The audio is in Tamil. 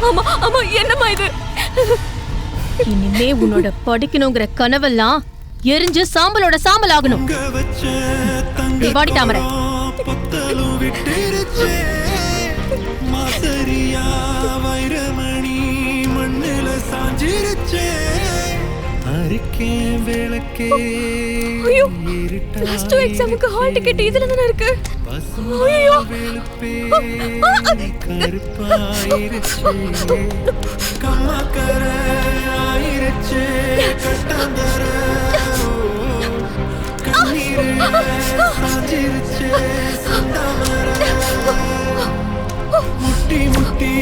ஆமா ஆமா, என்னம்மா இது? இனிமே உன்னோட படிக்கணுங்கிற கனவெல்லாம் எரிஞ்சு சாம்பலோட சாம்பல் ஆகணும். வாடி தாமரை. +2 எக்ஸாமுக்கு ஹால் டிக்கெட் இதுல தானே இருக்கு. ஐயோ, முட்டி முட்டி